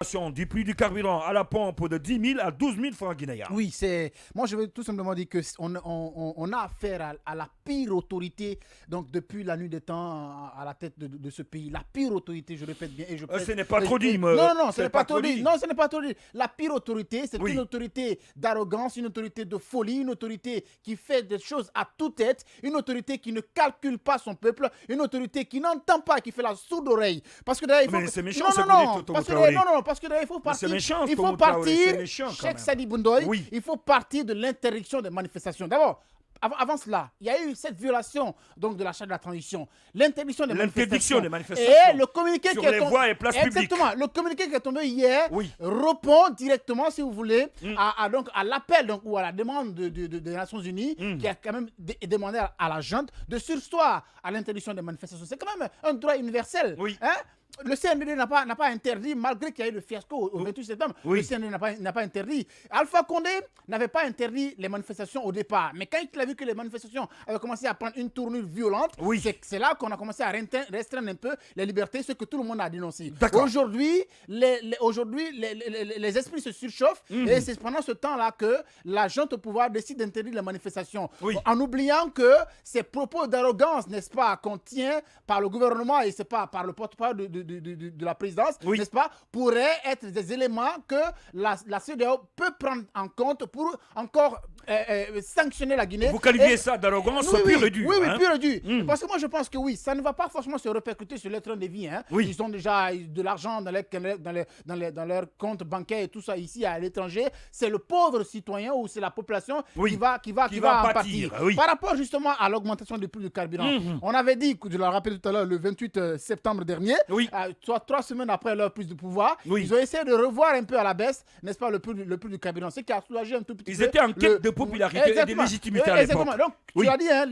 Du prix du carburant à la pompe de 10 000 à 12 000 francs guinéens. Oui, c'est. Moi, je veux tout simplement dire que on a affaire à la pire autorité, donc depuis la nuit des temps, à la tête de ce pays. La pire autorité, je répète bien. Ce n'est pas trop dit, non, ce n'est pas trop dit. Non, ce n'est pas trop dit. La pire autorité, c'est Oui. une autorité d'arrogance, une autorité de folie, une autorité qui fait des choses à toute tête, une autorité qui ne calcule pas son peuple, une autorité qui n'entend pas, qui fait la sourde oreille. Parce que d'ailleurs, il faut. Mais c'est méchant, non, ce non, que vous non, dites, Tomo parce que Traoré. non, parce que d'ailleurs, il faut Mais c'est partir. méchant, Il Tomo faut Traoré, c'est partir. méchant, quand Cheikh même. Sadi Boundoy, Oui. il faut partir de l'interdiction des manifestations. D'abord, avant cela, il y a eu cette violation donc, de la charte de la transition. L'interdiction des manifestations. Et le communiqué sur qui est les tombé. voies et places publiques. Exactement. Le communiqué qui est tombé hier Oui. répond directement, si vous voulez, à l'appel ou à la demande des Nations Unies qui a quand même demandé à la junte de surseoir à l'interdiction des manifestations. C'est quand même un droit universel. Oui. Hein? Le CND n'a pas interdit, malgré qu'il y a eu le fiasco au 28 septembre, Oui. le CND n'a pas interdit. Alpha Condé n'avait pas interdit les manifestations au départ. Mais quand il a vu que les manifestations avaient commencé à prendre une tournure violente, Oui. c'est là qu'on a commencé à restreindre un peu les libertés, ce que tout le monde a dénoncé. D'accord. Aujourd'hui, les esprits se surchauffent et c'est pendant ce temps-là que la junte au pouvoir décide d'interdire les manifestations. Oui. En oubliant que ces propos d'arrogance, n'est-ce pas, qu'on tient par le gouvernement et c'est pas par le porte-parole de la présidence, Oui. n'est-ce pas, pourraient être des éléments que la CEDEAO peut prendre en compte pour encore sanctionner la Guinée. Vous qualifiez ça d'arrogance pure et dure. Oui, hein. pure et dure. Parce que moi, je pense que oui, ça ne va pas forcément se répercuter sur les trains de vie. Hein. Oui. Ils ont déjà de l'argent dans leur compte bancaire et tout ça ici à l'étranger. C'est le pauvre citoyen ou c'est la population Oui. qui va en pâtir. Oui. Par rapport justement à l'augmentation du prix du carburant, on avait dit, je l'ai rappelé tout à l'heure, le 28 septembre dernier, Oui. soit 3 semaines après leur prise de pouvoir, Oui. ils ont essayé de revoir un peu à la baisse, n'est-ce pas, le prix du carburant, ce qui a soulagé un tout petit peu. Ils étaient en quête de popularité et de Exactement. légitimité à l'époque. Exactement. Donc, Oui. tu as dit, hein,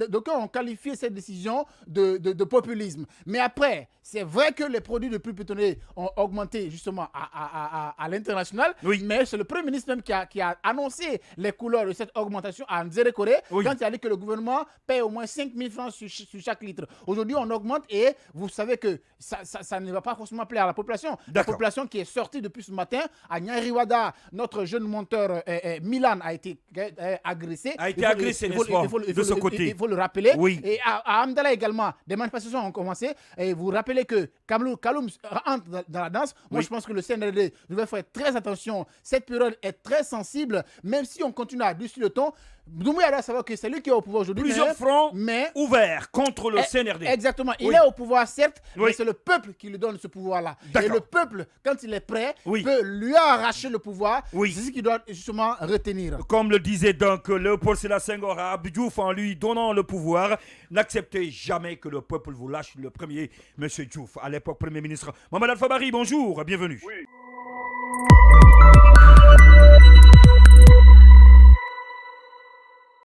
donc on qualifié cette décision de populisme. Mais après, c'est vrai que les produits de plus pétroliers ont augmenté justement à l'international, Oui. mais c'est le Premier ministre même qui a annoncé les couleurs de cette augmentation à Nzere Kore Oui. quand il a dit que le gouvernement paie au moins 5 000 francs sur chaque litre. Aujourd'hui, on augmente et vous savez que ça ne va pas forcément plaire à la population. La D'accord. population qui est sortie depuis ce matin à Nyariwada, notre jeune monteur Milan a été agressé. A été Il faut agressé, il n'est-ce pas, faut- il de faut- ce il- côté. Il faut le rappeler. Oui. Et à Amdala également, des manifestations ont commencé. Et vous rappelez que Kaloum entre dans la danse. Moi, Oui. je pense que le CNRD devait faire très attention. Cette période est très sensible, même si on continue à dessus le ton. Doumbouya doit savoir que c'est lui qui est au pouvoir aujourd'hui. Plusieurs fronts mais ouverts contre le CNRD. Exactement. Il Oui. est au pouvoir, certes, Oui. mais c'est le peuple qui lui donne ce pouvoir-là. Et D'accord. le peuple, quand il est prêt, Oui. peut lui arracher le pouvoir. Oui. C'est ce qu'il doit justement retenir. Comme le disait donc Léopold Sédar Senghor à Abdou Diouf en lui donnant le pouvoir, n'acceptez jamais que le peuple vous lâche le premier, Monsieur Diouf, à l'époque Premier ministre. Mohamed Alpha Bari, bonjour, bienvenue. Oui.